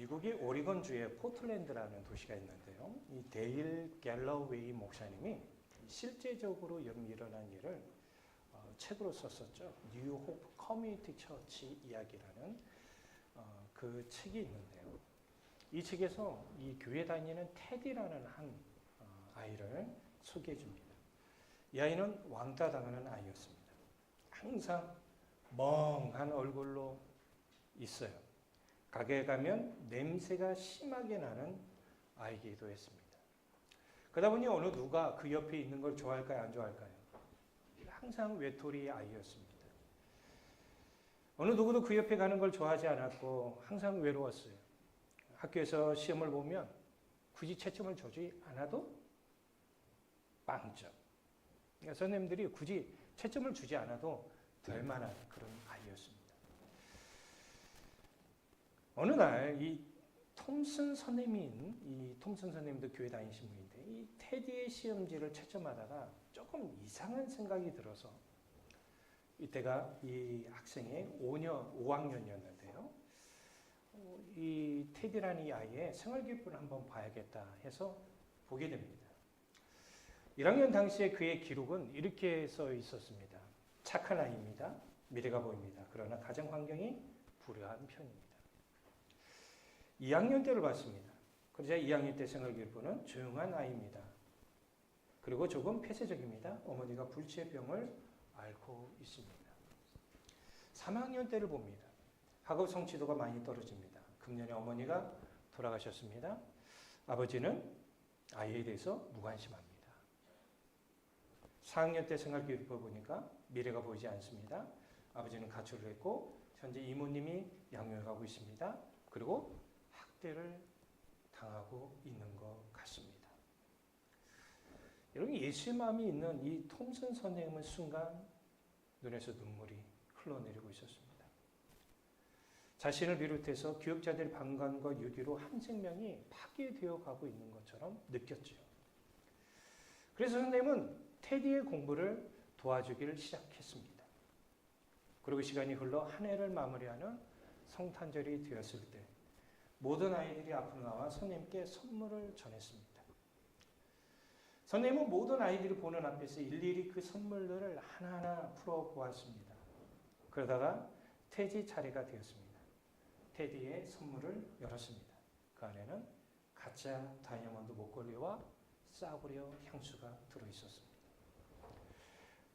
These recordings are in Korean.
미국의 오리건주에 포틀랜드라는 도시가 있는데요. 이 데일 갤러웨이 목사님이 실제적으로 일어난 일을 책으로 썼었죠. 뉴 호프 커뮤니티 처치 이야기라는 그 책이 있는데요. 이 책에서 이 교회 다니는 테디라는 한 아이를 소개해 줍니다. 이 아이는 왕따 당하는 아이였습니다. 항상 멍한 얼굴로 있어요. 가게에 가면 냄새가 심하게 나는 아이이기도 했습니다. 그러다 보니 어느 누가 그 옆에 있는 걸 좋아할까요? 안 좋아할까요? 항상 외톨이 아이였습니다. 어느 누구도 그 옆에 가는 걸 좋아하지 않았고 항상 외로웠어요. 학교에서 시험을 보면 굳이 채점을 주지 않아도 빵점. 그러니까 선생님들이 굳이 채점을 주지 않아도 될 만한 그런 아이였습니다. 어느 날 이 톰슨 선생님인 이 톰슨 선생님도 교회 다니신 분인데 이 테디의 시험지를 채점하다가 조금 이상한 생각이 들어서 이때가 이 학생의 5학년이었는데요. 이 테디라는 이 아이의 생활기록부를 한번 봐야겠다 해서 보게 됩니다. 1학년 당시에 그의 기록은 이렇게 써 있었습니다. 착한 아이입니다. 미래가 보입니다. 그러나 가정 환경이 불우한 편입니다. 2학년 때를 봤습니다. 그러자 2학년 때 생활기록부는 조용한 아이입니다. 그리고 조금 폐쇄적입니다. 어머니가 불치의 병을 앓고 있습니다. 3학년 때를 봅니다. 학업 성취도가 많이 떨어집니다. 금년에 어머니가 돌아가셨습니다. 아버지는 아이에 대해서 무관심합니다. 4학년 때 생활기록부 보니까 미래가 보이지 않습니다. 아버지는 가출을 했고 현재 이모님이 양육을 하고 있습니다. 그리고 학대를 당하고 있는 것 같습니다. 여러분 예수의 마음이 있는 이 톰슨 선생님은 순간 눈에서 눈물이 흘러내리고 있었습니다. 자신을 비롯해서 교육자들의 방관과 유기로 한 생명이 파괴되어 가고 있는 것처럼 느꼈죠. 그래서 선생님은 테디의 공부를 도와주기를 시작했습니다. 그리고 시간이 흘러 한 해를 마무리하는 성탄절이 되었을 때 모든 아이들이 앞으로 나와 선생님께 선물을 전했습니다. 선생님은 모든 아이들이 보는 앞에서 일일이 그 선물들을 하나하나 풀어보았습니다. 그러다가 테디 차례가 되었습니다. 테디의 선물을 열었습니다. 그 안에는 가짜 다이아몬드 목걸이와 싸구려 향수가 들어있었습니다.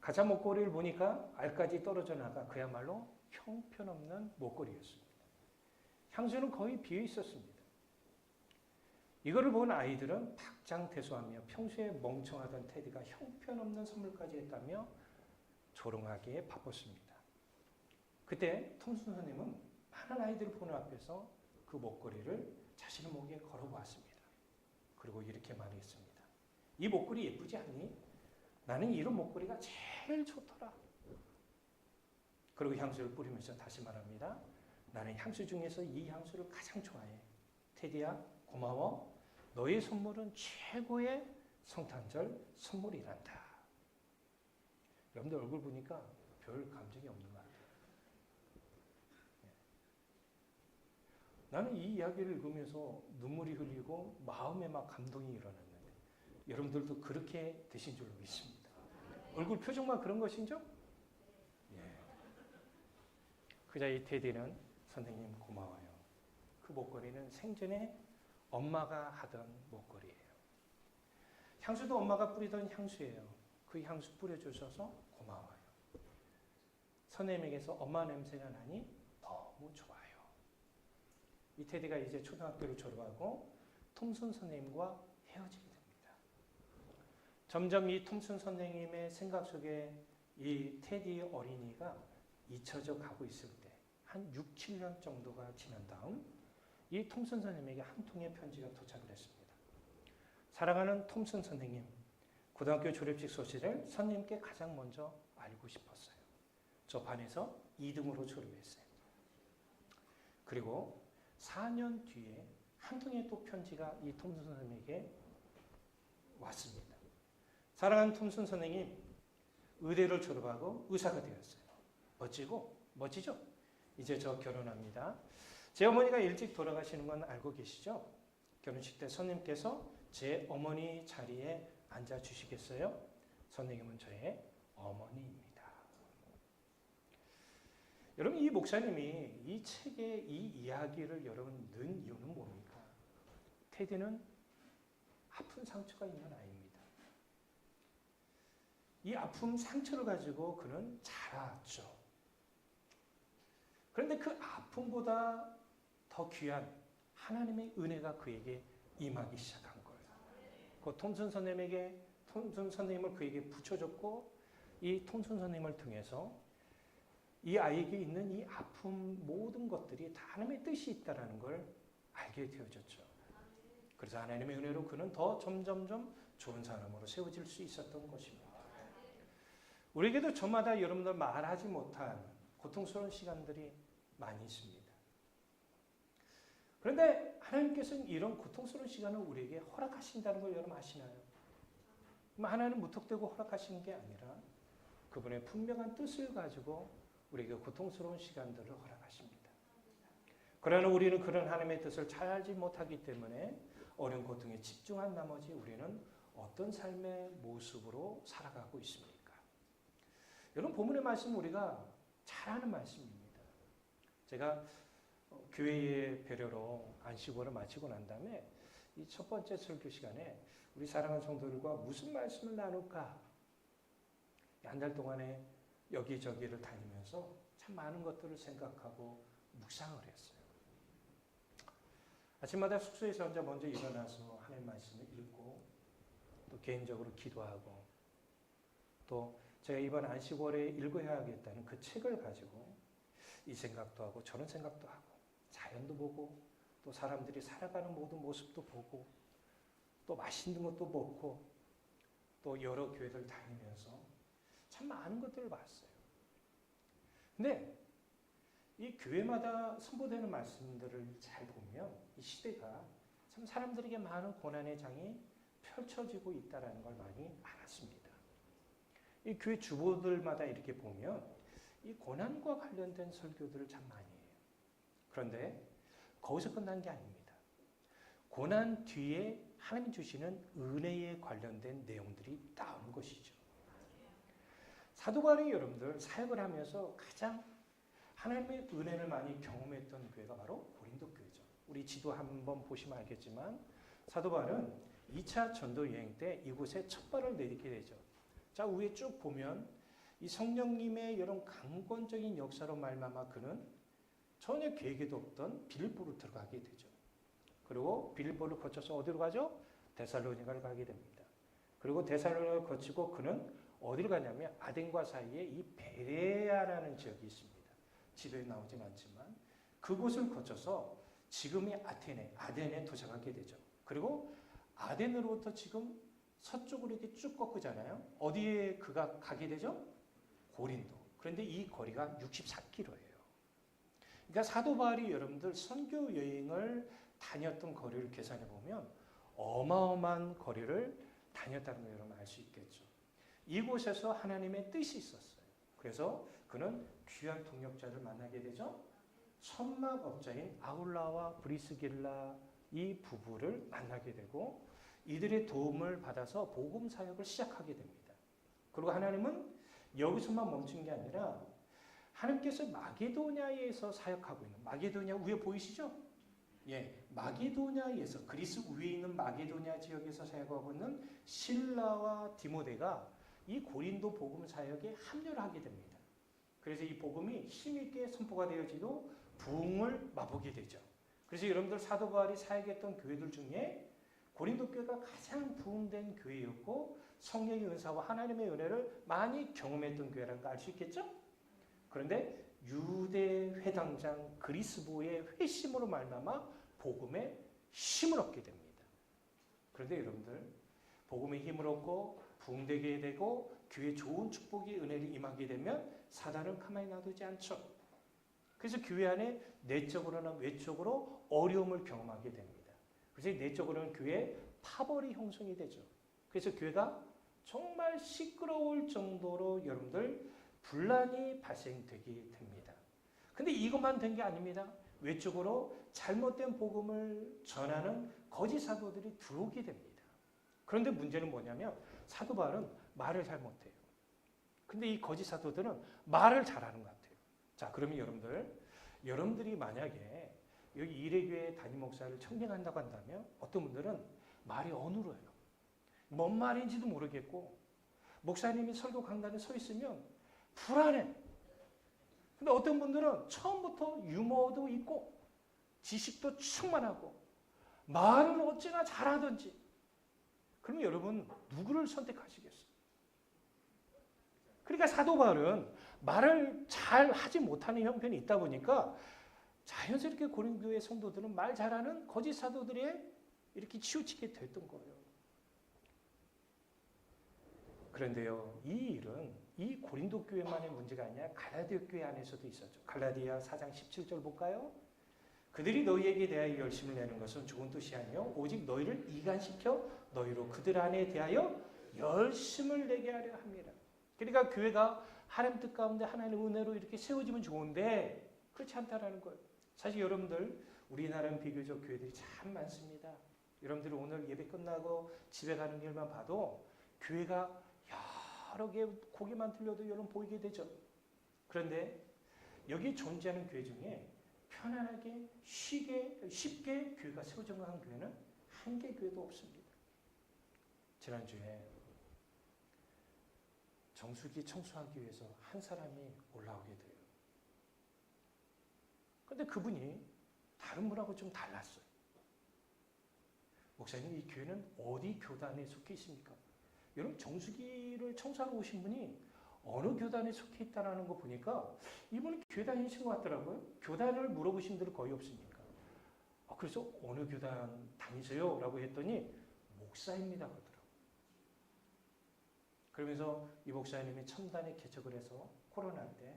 가짜 목걸이를 보니까 알까지 떨어져 나가 그야말로 형편없는 목걸이였습니다. 향수는 거의 비어 있었습니다. 이거를 본 아이들은 박장대소하며 평소에 멍청하던 테디가 형편없는 선물까지 했다며 조롱하기에 바빴습니다. 그때 톰슨 선생님은 많은 아이들을 보는 앞에서 그 목걸이를 자신의 목에 걸어보았습니다. 그리고 이렇게 말했습니다. 이 목걸이 예쁘지 않니? 나는 이런 목걸이가 제일 좋더라. 그리고 향수를 뿌리면서 다시 말합니다. 나는 향수 중에서 이 향수를 가장 좋아해. 테디야, 고마워. 너의 선물은 최고의 성탄절 선물이란다. 여러분들 얼굴 보니까 별 감정이 없는 것 같아요. 나는 이 이야기를 읽으면서 눈물이 흘리고 마음에 막 감동이 일어났는데 여러분들도 그렇게 되신 줄로 믿습니다. 얼굴 표정만 그런 것이죠? 예. 그자 이 테디는 선생님 고마워요. 그 목걸이는 생전에 엄마가 하던 목걸이에요. 향수도 엄마가 뿌리던 향수예요. 그 향수 뿌려주셔서 고마워요. 선생님에게서 엄마 냄새가 나니 너무 좋아요. 이 테디가 이제 초등학교를 졸업하고 톰슨 선생님과 헤어지게 됩니다. 점점 이 톰슨 선생님의 생각 속에 이 테디 어린이가 잊혀져 가고 있을 때 한 6, 7년 정도가 지난 다음 이 톰슨 선생님에게 한 통의 편지가 도착을 했습니다. 사랑하는 톰슨 선생님, 고등학교 졸업식 소식을 선생님께 가장 먼저 알고 싶었어요. 저 반에서 2등으로 졸업했어요. 그리고 4년 뒤에 한 통의 또 편지가 이 톰슨 선생님에게 왔습니다. 사랑하는 톰슨 선생님, 의대를 졸업하고 의사가 되었어요. 멋지죠? 이제 저 결혼합니다. 제 어머니가 일찍 돌아가시는 건 알고 계시죠? 결혼식 때 선생님께서 제 어머니 자리에 앉아주시겠어요? 선생님은 저의 어머니입니다. 여러분, 이 목사님이 이 책에 이 이야기를 여러분 넣은 이유는 뭡니까? 테디는 아픈 상처가 있는 아이입니다. 이 아픔, 상처를 가지고 그는 자랐죠. 그런데 그 아픔보다 더 귀한 하나님의 은혜가 그에게 임하기 시작한 거예요. 그 톰슨 선생님을 그에게 붙여줬고, 이 톰슨 선생님을 통해서 이 아이에게 있는 이 아픔 모든 것들이 다 하나님의 뜻이 있다는 걸 알게 되어졌죠. 그래서 하나님의 은혜로 그는 더 점점점 좋은 사람으로 세워질 수 있었던 것입니다. 우리에게도 저마다 여러분들 말하지 못한 고통스러운 시간들이 많이 있습니다. 그런데 하나님께서는 이런 고통스러운 시간을 우리에게 허락하신다는 걸 여러분 아시나요? 하나님은 무턱대고 허락하시는 게 아니라 그분의 분명한 뜻을 가지고 우리에게 고통스러운 시간들을 허락하십니다. 그러나 우리는 그런 하나님의 뜻을 잘 알지 못하기 때문에 어려운 고통에 집중한 나머지 우리는 어떤 삶의 모습으로 살아가고 있습니까? 여러분, 본문의 말씀은 우리가 잘 아는 말씀입니다. 제가 교회의 배려로 안식월을 마치고 난 다음에 이 첫 번째 설교 시간에 우리 사랑하는 성도들과 무슨 말씀을 나눌까? 한 달 동안에 여기저기를 다니면서 참 많은 것들을 생각하고 묵상을 했어요. 아침마다 숙소에서 혼자 먼저 일어나서 하나님 말씀을 읽고 또 개인적으로 기도하고 또 제가 이번 안식월에 읽어야겠다는 그 책을 가지고 이 생각도 하고 저런 생각도 하고 자연도 보고 또 사람들이 살아가는 모든 모습도 보고 또 맛있는 것도 먹고 또 여러 교회들 다니면서 참 많은 것들을 봤어요. 근데 이 교회마다 선포되는 말씀들을 잘 보면 이 시대가 참 사람들에게 많은 고난의 장이 펼쳐지고 있다는 걸 많이 알았습니다. 이 교회 주보들마다 이렇게 보면 이 고난과 관련된 설교들을 참 많이 해요. 그런데 거기서 끝난 게 아닙니다. 고난 뒤에 하나님 주시는 은혜에 관련된 내용들이 나오는 것이죠. 사도 바울이 여러분들 사역을 하면서 가장 하나님의 은혜를 많이 경험했던 교회가 바로 고린도 교회죠. 우리 지도 한번 보시면 알겠지만 사도 바울은 2차 전도 여행 때 이곳에 첫 발을 내딛게 되죠. 자, 위에 쭉 보면 이 성령님의 이런 강권적인 역사로 말미암아 그는 전혀 계획에도 없던 빌립보로 들어가게 되죠. 그리고 빌립보를 거쳐서 어디로 가죠? 데살로니가를 가게 됩니다. 그리고 데살로니가를 거치고 그는 어디를 가냐면 아덴과 사이에 이 베레아라는 지역이 있습니다. 지도에 나오진 않지만 그곳을 거쳐서 지금의 아덴에 도착하게 되죠. 그리고 아덴으로부터 지금 서쪽으로 이렇게 쭉 꺾이잖아요. 어디에 그가 가게 되죠? 고린도. 그런데 이 거리가 64km예요. 그러니까 사도 바울이 여러분들 선교 여행을 다녔던 거리를 계산해 보면 어마어마한 거리를 다녔다는 걸 여러분 알 수 있겠죠. 이곳에서 하나님의 뜻이 있었어요. 그래서 그는 귀한 동역자를 만나게 되죠. 천막업자인 아굴라와 브리스길라 이 부부를 만나게 되고 이들의 도움을 받아서 복음 사역을 시작하게 됩니다. 그리고 하나님은 여기서만 멈춘 게 아니라 하나님께서 마게도냐에서 사역하고 있는, 마게도냐 위에 보이시죠? 예, 마게도냐에서 그리스 위에 있는 마게도냐 지역에서 사역하고 있는 실라와 디모데가 이 고린도 복음 사역에 합류를 하게 됩니다. 그래서 이 복음이 힘있게 선포가 되어지고 부흥을 맛보게 되죠. 그래서 여러분들 사도 바울이 사역했던 교회들 중에 고린도 교회가 가장 부흥된 교회였고 성령의 은사와 하나님의 은혜를 많이 경험했던 교회라는 거 알 수 있겠죠? 그런데 유대 회당장 그리스도의 회심으로 말미암아 복음에 힘을 얻게 됩니다. 그런데 여러분들 복음에 힘을 얻고 부흥되게 되고 교회에 좋은 축복의 은혜를 임하게 되면 사단은 가만히 놔두지 않죠. 그래서 교회 안에 내적으로나 외적으로 어려움을 경험하게 됩니다. 그래서 내적으로는 교회에 파벌이 형성이 되죠. 그래서 교회가 정말 시끄러울 정도로 여러분들 분란이 발생되게 됩니다. 근데 이것만 된 게 아닙니다. 외적으로 잘못된 복음을 전하는 거짓 사도들이 들어오게 됩니다. 그런데 문제는 뭐냐면 사도 바울은 말을 잘 못해요. 근데 이 거짓 사도들은 말을 잘하는 것 같아요. 자, 그러면 여러분들이 만약에 여기 이레교회 담임 목사를 청빙한다고 한다면 어떤 분들은 말이 어눌해요. 뭔 말인지도 모르겠고 목사님이 설교 강단에 서 있으면 불안해. 근데 어떤 분들은 처음부터 유머도 있고 지식도 충만하고 말을 어찌나 잘하든지. 그러면 여러분 누구를 선택하시겠어요? 그러니까 사도 바울은 말을 잘 하지 못하는 형편이 있다 보니까 자연스럽게 고린도의 성도들은 말 잘하는 거짓 사도들에 이렇게 치우치게 됐던 거예요. 그런데요, 이 일은 이 고린도 교회만의 문제가 아니라 갈라디아 교회 안에서도 있었죠. 갈라디아 4장 17절 볼까요? 그들이 너희에게 대하여 열심을 내는 것은 좋은 뜻이 아니요 오직 너희를 이간시켜 너희로 그들 안에 대하여 열심을 내게 하려 합니다. 그러니까 교회가 하나님 뜻 가운데 하나님의 은혜로 이렇게 세워지면 좋은데 그렇지 않다라는 거예요. 사실 여러분들 우리나라는 비교적 교회들이 참 많습니다. 여러분들 오늘 예배 끝나고 집에 가는 길만 봐도 교회가 여러 개 고개만 들려도 여러분 보이게 되죠. 그런데 여기 존재하는 교회 중에 편안하게 쉽게 교회가 세워져 간 교회는 한 개 교회도 없습니다. 지난주에 정수기 청소하기 위해서 한 사람이 올라오게 돼요. 그런데 그분이 다른 분하고 좀 달랐어요. 목사님, 이 교회는 어디 교단에 속해 있습니까? 여러분, 정수기를 청소하러 오신 분이 어느 교단에 속해 있다는 거 보니까 이분은 교회 다니신 것 같더라고요. 교단을 물어보신 분들은 거의 없으니까. 그래서 어느 교단 다니세요? 라고 했더니 목사입니다. 그러더라고요. 그러면서 이 목사님이 첨단에 개척을 해서 코로나 때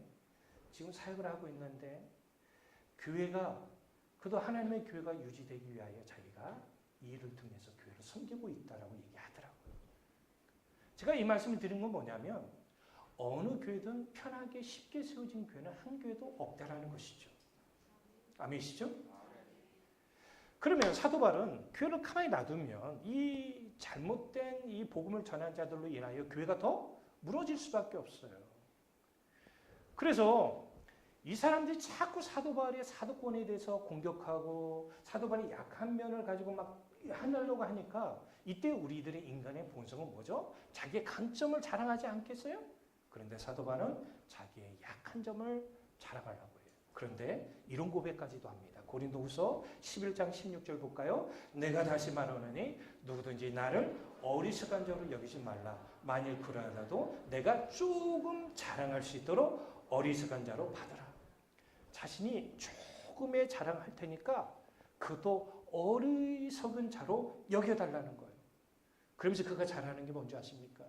지금 사역을 하고 있는데 교회가 그도 하나님의 교회가 유지되기 위하여 자기가 이 일을 통해서 교회를 섬기고 있다라고 얘기하더라고요. 제가 이 말씀을 드린 건 뭐냐면 어느 교회든 편하게 쉽게 세워진 교회는 한 교회도 없다라는 것이죠. 아멘이시죠? 그러면 사도 바울은 교회를 가만히 놔두면 이 잘못된 이 복음을 전한 자들로 인하여 교회가 더 무너질 수밖에 없어요. 그래서 이 사람들이 자꾸 사도 바울의 사도권에 대해서 공격하고 사도 바울의 약한 면을 가지고 막 하려고 하니까 이때 우리들의 인간의 본성은 뭐죠? 자기의 강점을 자랑하지 않겠어요? 그런데 사도 바울은 자기의 약한 점을 자랑하려고 해요. 그런데 이런 고백까지도 합니다. 고린도후서 11장 16절 볼까요? 내가 다시 말하노니 누구든지 나를 어리석은 자로 여기지 말라. 만일 그러하라도 내가 조금 자랑할 수 있도록 어리석은 자로 받으라. 자신이 조금의 자랑할 테니까 그것도 어리석은 자로 여겨달라는 거예요. 그러면서 그가 잘하는 게 뭔지 아십니까?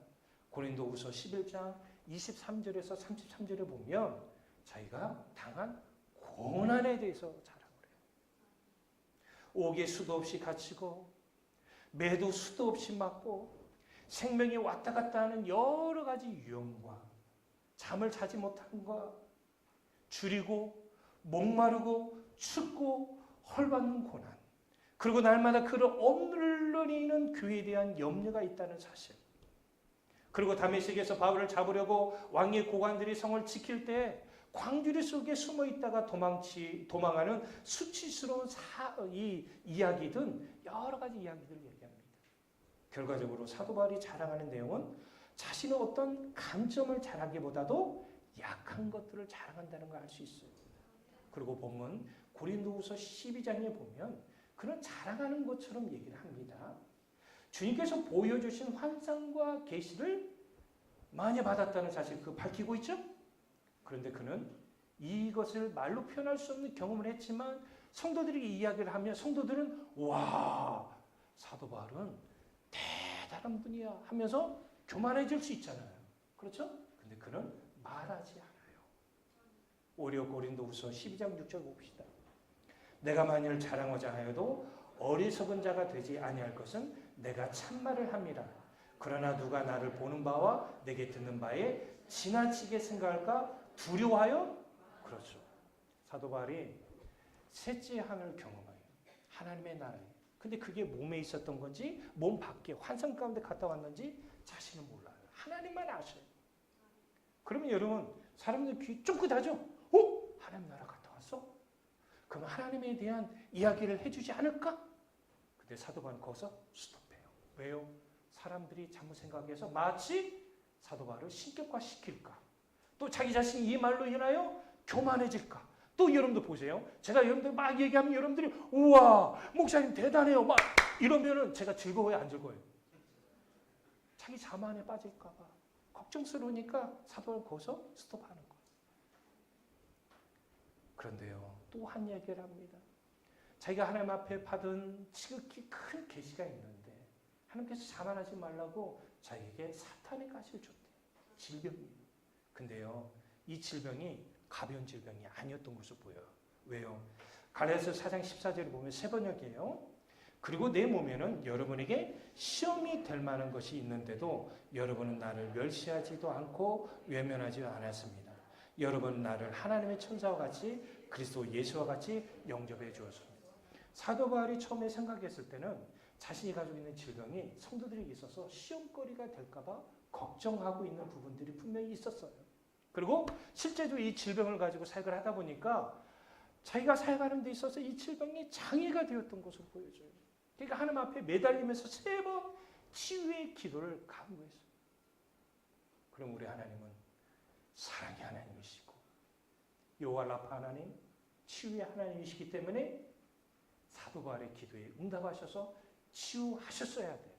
고린도후서 11장 23절에서 33절에 보면 자기가 당한 고난에 대해서 자랑을 해요. 옥에 수도 없이 갇히고 매도 수도 없이 맞고 생명이 왔다 갔다 하는 여러 가지 위험과 잠을 자지 못하는 것과 줄이고 목마르고 춥고 헐받는 고난, 그리고 날마다 그를 억눌리는 교회에 대한 염려가 있다는 사실, 그리고 다메섹에서 바울을 잡으려고 왕의 고관들이 성을 지킬 때 광주리 속에 숨어 있다가 도망하는 수치스러운 이 이야기든 여러 가지 이야기들을 얘기합니다. 결과적으로 사도 바울이 자랑하는 내용은 자신의 어떤 강점을 자랑하기보다도 약한 것들을 자랑한다는 걸 알 수 있어요. 그리고 본문 고린도후서 12장에 보면 그런 자랑하는 것처럼 얘기를 합니다. 주님께서 보여주신 환상과 계시를 많이 받았다는 사실 그 밝히고 있죠? 그런데 그는 이것을 말로 표현할 수 없는 경험을 했지만 성도들에게 이야기를 하면 성도들은 와, 사도 바울은 대단한 분이야 하면서 교만해질 수 있잖아요. 그렇죠? 근데 그는 말하지 않아요. 오히려 고린도후서 12장 6절 봅시다. 내가 만일 자랑하자 하여도 어리석은 자가 되지 아니할 것은 내가 참말을 합니다. 그러나 누가 나를 보는 바와 내게 듣는 바에 지나치게 생각할까 두려워하여? 그렇죠. 사도 바울이 셋째 하늘을 경험해요. 하나님의 나라에. 근데 그게 몸에 있었던 건지 몸 밖에 환상 가운데 갔다 왔는지 자신은 몰라요. 하나님만 아셔요. 그러면 여러분 사람들 귀 쫑긋하죠? 하나님 나라 갔다 왔어? 그럼 하나님에 대한 이야기를 해주지 않을까? 근데 사도 바울은 거기서 스톱해요. 왜요? 사람들이 잘못 생각해서 마치 사도 바울을 신격화시킬까? 또 자기 자신이 이 말로 인하여 교만해질까? 또 여러분도 보세요. 제가 여러분들 막 얘기하면 여러분들이 우와 목사님 대단해요 막 이러면은 제가 즐거워요 안 즐거워요? 자기 자만에 빠질까 봐 걱정스러우니까 사도 바울은 거기서 스톱하는 거예요. 그런데요 또 한 얘기를 합니다. 자기가 하나님 앞에 받은 지극히 큰 계시가 있는데 하나님께서 자만하지 말라고 자기에게 사탄의 가시를 줬대요. 질병이에요. 근데요 이 질병이 가벼운 질병이 아니었던 것으로 보여요. 왜요? 갈라디아서 4장 14절을 보면 세 번역이에요. 그리고 내 몸에는 여러분에게 시험이 될 만한 것이 있는데도 여러분은 나를 멸시하지도 않고 외면하지 않았습니다. 여러분은 나를 하나님의 천사와 같이 그리스도 예수와 같이 영접해 주었습니다. 사도 바울이 처음에 생각했을 때는 자신이 가지고 있는 질병이 성도들에게 있어서 시험거리가 될까 봐 걱정하고 있는 부분들이 분명히 있었어요. 그리고 실제로 이 질병을 가지고 사역을 하다 보니까 자기가 사역하는 데 있어서 이 질병이 장애가 되었던 것으로 보여져요. 그러니까 하나님 앞에 매달리면서 3번 치유의 기도를 강구했어요. 그럼 우리 하나님은 사랑의 하나님이시고 여호와 라파 하나님, 치유의 하나님이시기 때문에 사도 바울의 기도에 응답하셔서 치유하셨어야 돼요.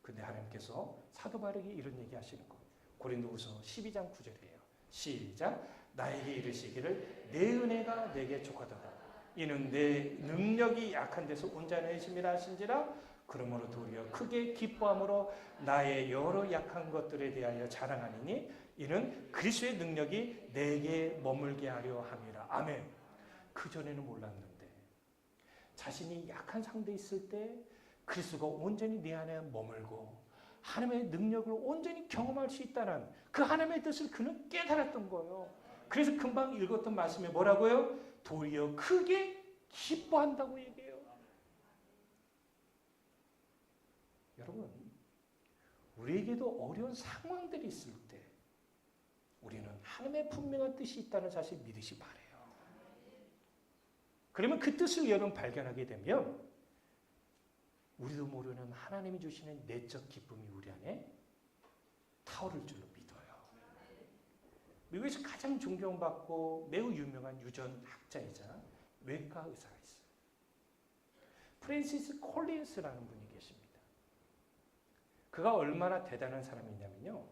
근데 하나님께서 사도 바울에게 이런 얘기 하시는 거예요. 고린도후서 12장 9절이에요. 시작. 나에게 이르시기를 내 은혜가 내게 족하도다. 이는 내 능력이 약한 데서 온전해짐이라 하신지라. 그러므로 도리어 크게 기뻐함으로 나의 여러 약한 것들에 대하여 자랑하니니 이는 그리스도의 능력이 내게 머물게 하려 함이라. 아멘. 그전에는 몰랐는데 자신이 약한 상태에 있을 때 그리스도가 온전히 내 안에 머물고 하나님의 능력을 온전히 경험할 수 있다는 그 하나님의 뜻을 그는 깨달았던 거예요. 그래서 금방 읽었던 말씀에 뭐라고요? 도리어 크게 기뻐한다고 얘기해요. 여러분, 우리에게도 어려운 상황들이 있을 때 우리는 하나님의 분명한 뜻이 있다는 사실을 믿으시 바라요. 그러면 그 뜻을 여러분 발견하게 되면 우리도 모르는 하나님이 주시는 내적 기쁨이 우리 안에 타오를 줄로 믿어요. 미국에서 가장 존경받고 매우 유명한 유전학자이자 외과 의사가 있어요. 프랜시스 콜린스라는 분이 계십니다. 그가 얼마나 대단한 사람이냐면요.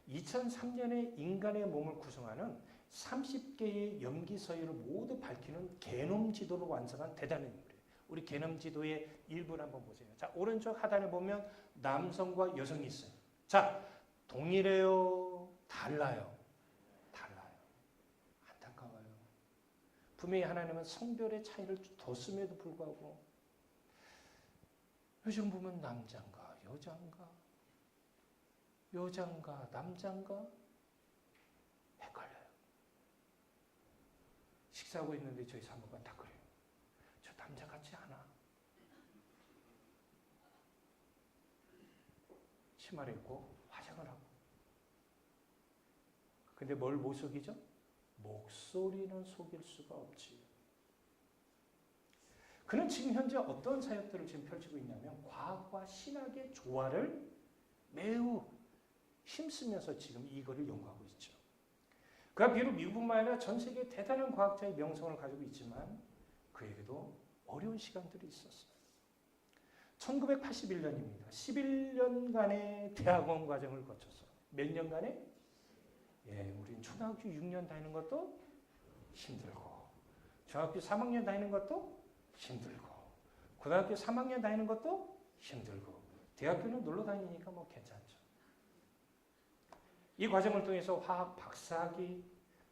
2003년에 인간의 몸을 구성하는 30개의 염기 서열을 모두 밝히는 게놈 지도를 완성한 대단한 인물이에요. 우리 게놈 지도의 일부를 한번 보세요. 자, 오른쪽 하단에 보면 남성과 여성이 있어요. 자, 동일해요? 달라요? 달라요. 안타까워요. 분명히 하나님은 성별의 차이를 뒀음에도 불구하고 요즘 보면 남자인가 여자인가 여자인가 남자인가 헷갈려요. 식사하고 있는데 저희 사모가 다 그래요. 저 남자 같지 않아. 치마를 입고 화장을 하고. 근데 뭘 못 속이죠? 목소리는 속일 수가 없지. 그는 지금 현재 어떤 사역들을 지금 펼치고 있냐면 과학과 신학의 조화를 매우 힘쓰면서 지금 이거를 연구하고 있죠. 그가 비록 미국뿐만 아니라 전 세계 대단한 과학자의 명성을 가지고 있지만 그에게도 어려운 시간들이 있었어요. 1981년입니다. 11년간의 대학원 과정을 거쳐서 몇 년간에? 우린 초등학교 6년 다니는 것도 힘들고 중학교 3학년 다니는 것도 힘들고 고등학교 3학년 다니는 것도 힘들고 대학교는 놀러 다니니까 뭐 괜찮죠. 이 과정을 통해서 화학 박사학위,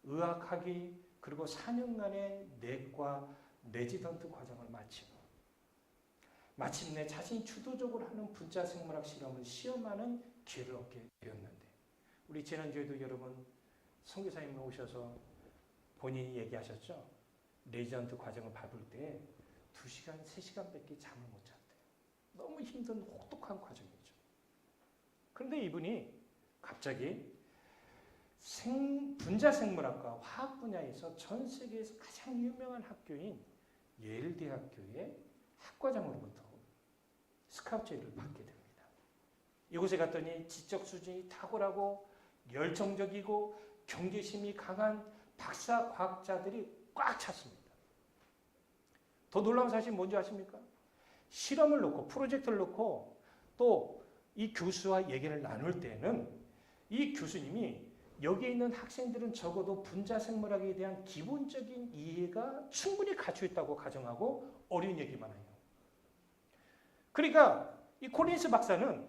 의학학위 그리고 4년간의 내과 레지던트 과정을 마치고 마침내 자신이 주도적으로 하는 분자 생물학 실험을 시험하는 기회를 얻게 되었는데 우리 지난주에도 여러분 선교사님 오셔서 본인이 얘기하셨죠. 레지던트 과정을 밟을 때 2시간, 3시간밖에 잠을 못 잤대요. 너무 힘든 혹독한 과정이죠. 그런데 이분이 갑자기 분자생물학과 화학 분야에서 전 세계에서 가장 유명한 학교인 예일 대학교의 학과장으로부터 스카우트 제의를 받게 됩니다. 이곳에 갔더니 지적 수준이 탁월하고 열정적이고 경제심이 강한 박사 과학자들이 꽉 찼습니다. 더 놀라운 사실이 뭔지 아십니까? 실험을 놓고 프로젝트를 놓고 또 이 교수와 얘기를 나눌 때는 이 교수님이 여기에 있는 학생들은 적어도 분자생물학에 대한 기본적인 이해가 충분히 갖춰 있다고 가정하고 어려운 얘기만 해요. 그러니까 이 콜린스 박사는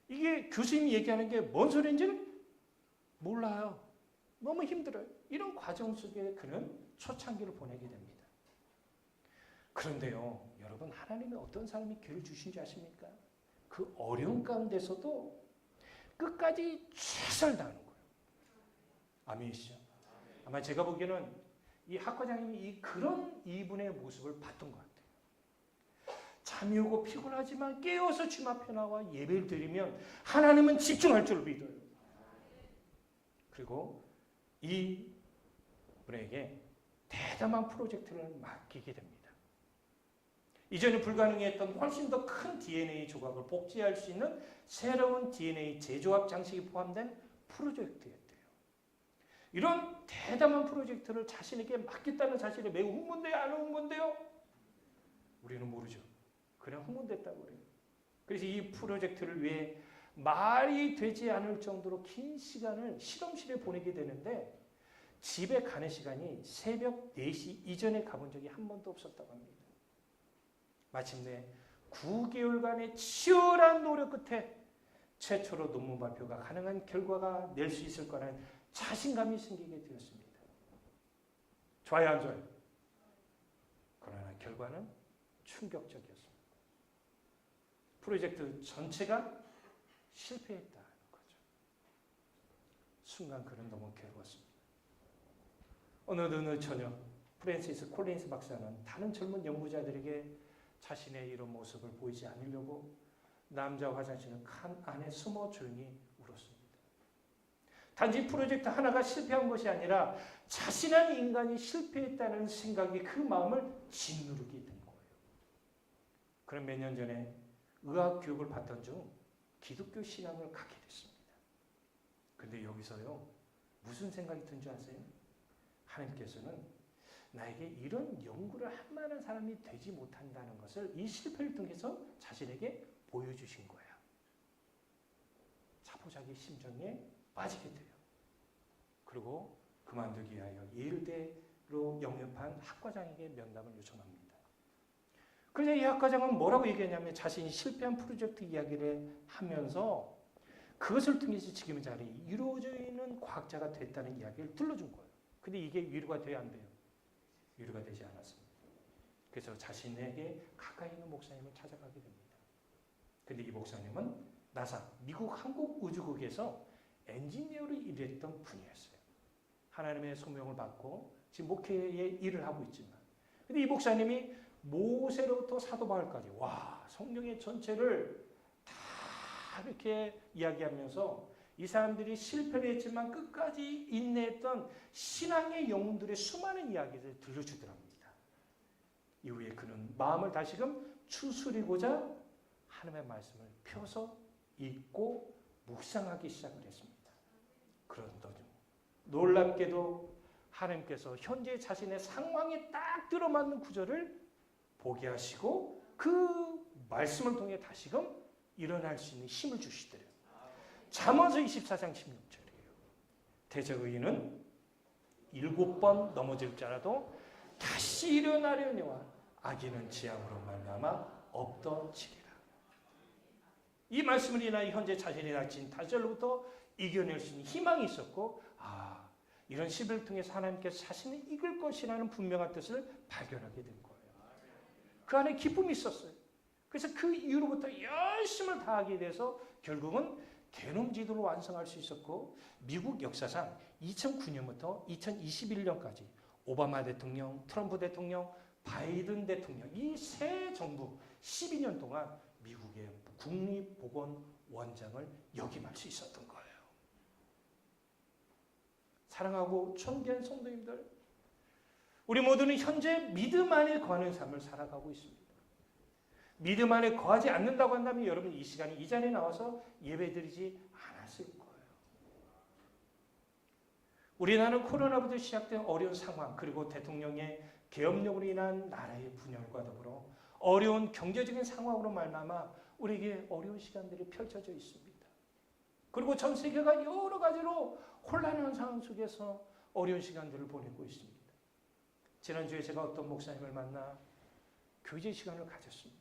이게 교수님이 얘기하는 게 뭔 소리인지는 몰라요. 너무 힘들어요. 이런 과정 속에 그는 초창기를 보내게 됩니다. 그런데요, 여러분, 하나님이 어떤 사람이 기회를 주신지 아십니까? 그 어려운 가운데서도 끝까지 최선을 다하는 거예요. 아멘이시죠? 아마 제가 보기에는 이 학과장님이 그런 이분의 모습을 봤던 것 같아요. 잠이 오고 피곤하지만 깨어서 주님 앞에 나와 예배를 드리면 하나님은 집중할 줄 믿어요. 그리고 이 분에게 대담한 프로젝트를 맡기게 됩니다. 이전에 불가능했던 훨씬 더 큰 DNA 조각을 복제할 수 있는 새로운 DNA 재조합 장식이 포함된 프로젝트였대요. 이런 대담한 프로젝트를 자신에게 맡겼다는 사실에 매우 흥분돼요? 안 흥분돼요? 우리는 모르죠. 그냥 흥분됐다고 그래요. 그래서 이 프로젝트를 위해 말이 되지 않을 정도로 긴 시간을 실험실에 보내게 되는데 집에 가는 시간이 새벽 4시 이전에 가본 적이 한 번도 없었다고 합니다. 마침내 9개월간의 치열한 노력 끝에 최초로 논문 발표가 가능한 결과가 낼 수 있을 거라는 자신감이 생기게 되었습니다. 좋아요, 안 좋아요? 그러나 결과는 충격적이었습니다. 프로젝트 전체가 실패했다는 거죠. 순간 그는 너무 괴로웠습니다. 어느 저녁 프랜시스 콜린스 박사는 다른 젊은 연구자들에게 자신의 이런 모습을 보이지 않으려고 남자 화장실 칸 안에 숨어 조용히 울었습니다. 단지 프로젝트 하나가 실패한 것이 아니라 자신한 인간이 실패했다는 생각이 그 마음을 짓누르게 된 거예요. 그럼 몇 년 전에 의학 교육을 받던 중 기독교 신앙을 갖게 됐습니다. 근데 여기서요, 무슨 생각이 든 줄 아세요? 하나님께서는 나에게 이런 연구를 할 만한 사람이 되지 못한다는 것을 이 실패를 통해서 자신에게 보여주신 거야. 자포자기 심정에 빠지게 돼요. 그리고 그만두기 위하여 예일대로 영접한 학과장에게 면담을 요청합니다. 그래서 이 학과장은 뭐라고 얘기하냐면 자신이 실패한 프로젝트 이야기를 하면서 그것을 통해서 지금 이 자리에 이루어져 있는 과학자가 됐다는 이야기를 들려준 거예요. 근데 이게 위로가 돼야 안 돼요? 위로가 되지 않았습니다. 그래서 자신에게 가까이 있는 목사님을 찾아가게 됩니다. 근데 이 목사님은 나사, 미국 한국우주국에서 엔지니어로 일했던 분이었어요. 하나님의 소명을 받고 지금 목회의 일을 하고 있지만, 근데 이 목사님이 모세로부터 사도 바울까지 성경의 전체를 다 이렇게 이야기하면서 이 사람들이 실패를 했지만 끝까지 인내했던 신앙의 영웅들의 수많은 이야기를 들려주더랍니다. 이후에 그는 마음을 다시금 추스리고자 하나님의 말씀을 펴서 읽고 묵상하기 시작을 했습니다. 그런 도중 놀랍게도 하나님께서 현재 자신의 상황에 딱 들어맞는 구절을 보게 하시고 그 말씀을 통해 다시금 일어날 수 있는 힘을 주시더래요. 잠언서 24장 16절이에요. 대적 의인은 7번 넘어질지라도 다시 일어나려니와 악인은 지향으로 말미암아 없던지리라. 이 말씀을 인하여 현재 자신이 닥친 다절로부터 이겨낼 수 있는 희망이 있었고, 이런 시비를 통해서 하나님께서 자신을 이길 것이라는 분명한 뜻을 발견하게 된 거예요. 그 안에 기쁨이 있었어요. 그래서 그 이후로부터 열심을 다하게 돼서 결국은 게놈 지도를 완성할 수 있었고, 미국 역사상 2009년부터 2021년까지 오바마 대통령, 트럼프 대통령, 바이든 대통령 이 세 정부 12년 동안 미국의 국립보건원장을 역임할 수 있었던 거예요. 사랑하고 존귀한 성도님들, 우리 모두는 현재 믿음 안에 거하는 삶을 살아가고 있습니다. 믿음 안에 거하지 않는다고 한다면 여러분 이 시간에 이 자리에 나와서 예배드리지 않았을 거예요. 우리나라는 코로나부터 시작된 어려운 상황, 그리고 대통령의 계엄령으로 인한 나라의 분열과 더불어 어려운 경제적인 상황으로 말미암아 우리에게 어려운 시간들이 펼쳐져 있습니다. 그리고 전 세계가 여러 가지로 혼란한 상황 속에서 어려운 시간들을 보내고 있습니다. 지난주에 제가 어떤 목사님을 만나 교제 시간을 가졌습니다.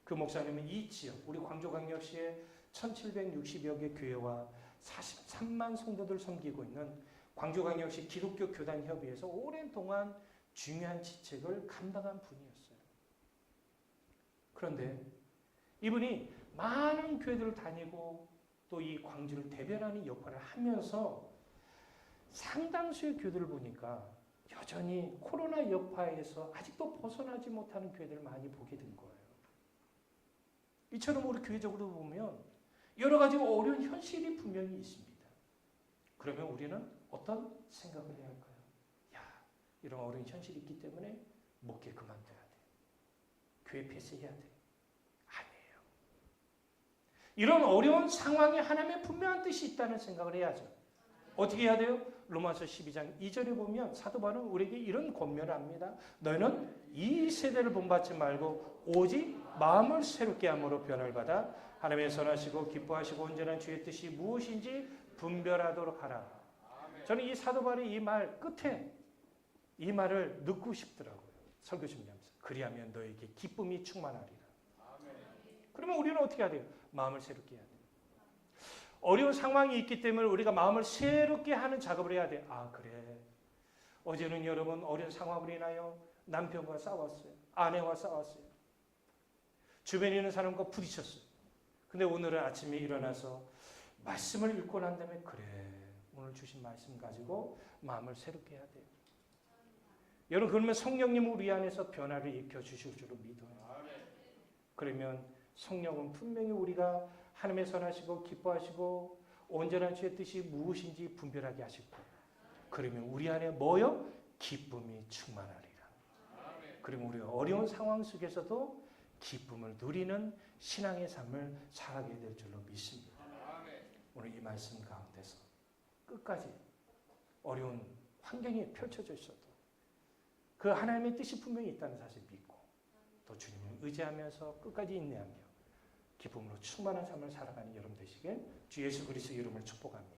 그 목사님은 이 지역, 우리 광주광역시의 1760여 개 교회와 43만 성도들 섬기고 있는 광주광역시 기독교 교단협의회에서 오랜 동안 중요한 직책을 감당한 분이었어요. 그런데 이분이 많은 교회들을 다니고 또 이 광주를 대변하는 역할을 하면서 상당수의 교회들을 보니까 여전히 코로나 여파에서 아직도 벗어나지 못하는 교회들을 많이 보게 된 거예요. 이처럼 우리 교회적으로 보면 여러 가지 어려운 현실이 분명히 있습니다. 그러면 우리는 어떤 생각을 해야 할까요? 야, 이런 어려운 현실이 있기 때문에 목회 그만둬야 돼. 교회 폐쇄해야 돼. 아니에요. 이런 어려운 상황에 하나님의 분명한 뜻이 있다는 생각을 해야죠. 어떻게 해야 돼요? 로마서 12장 2절에 보면 사도 바울은 우리에게 이런 권면을 합니다. 너희는 이 세대를 본받지 말고 오직 마음을 새롭게 함으로 변화를 받아 하나님의 선하시고 기뻐하시고 온전한 주의 뜻이 무엇인지 분별하도록 하라. 저는 이 사도 바울의 이 말 끝에 이 말을 넣고 싶더라고요. 설교 준비하면서. 그리하면 너에게 기쁨이 충만하리라. 그러면 우리는 어떻게 해야 돼요? 마음을 새롭게 해야 돼요. 어려운 상황이 있기 때문에 우리가 마음을 새롭게 하는 작업을 해야 돼요. 아, 그래. 어제는 여러분 어려운 상황으로 인하여 남편과 싸웠어요. 아내와 싸웠어요. 주변에 있는 사람과 부딪혔어요. 근데 오늘은 아침에 일어나서 말씀을 읽고 난 다음에 그래. 오늘 주신 말씀 가지고 마음을 새롭게 해야 돼요. 여러분 그러면 성령님은 우리 안에서 변화를 일으켜 주실 줄로 믿어요. 그러면 성령은 분명히 우리가 하나님의 선하시고 기뻐하시고 온전한 주의 뜻이 무엇인지 분별하게 하실 거예요. 그러면 우리 안에 뭐요? 기쁨이 충만하리라. 그러면 우리가 어려운 상황 속에서도 기쁨을 누리는 신앙의 삶을 살아가게 될 줄로 믿습니다. 오늘 이 말씀 가운데서 끝까지 어려운 환경이 펼쳐져 있어도 그 하나님의 뜻이 분명히 있다는 사실 믿고 또 주님을 의지하면서 끝까지 인내하며 기쁨으로 충만한 삶을 살아가는 여러분 되시길 주 예수 그리스도의 이름을 축복합니다.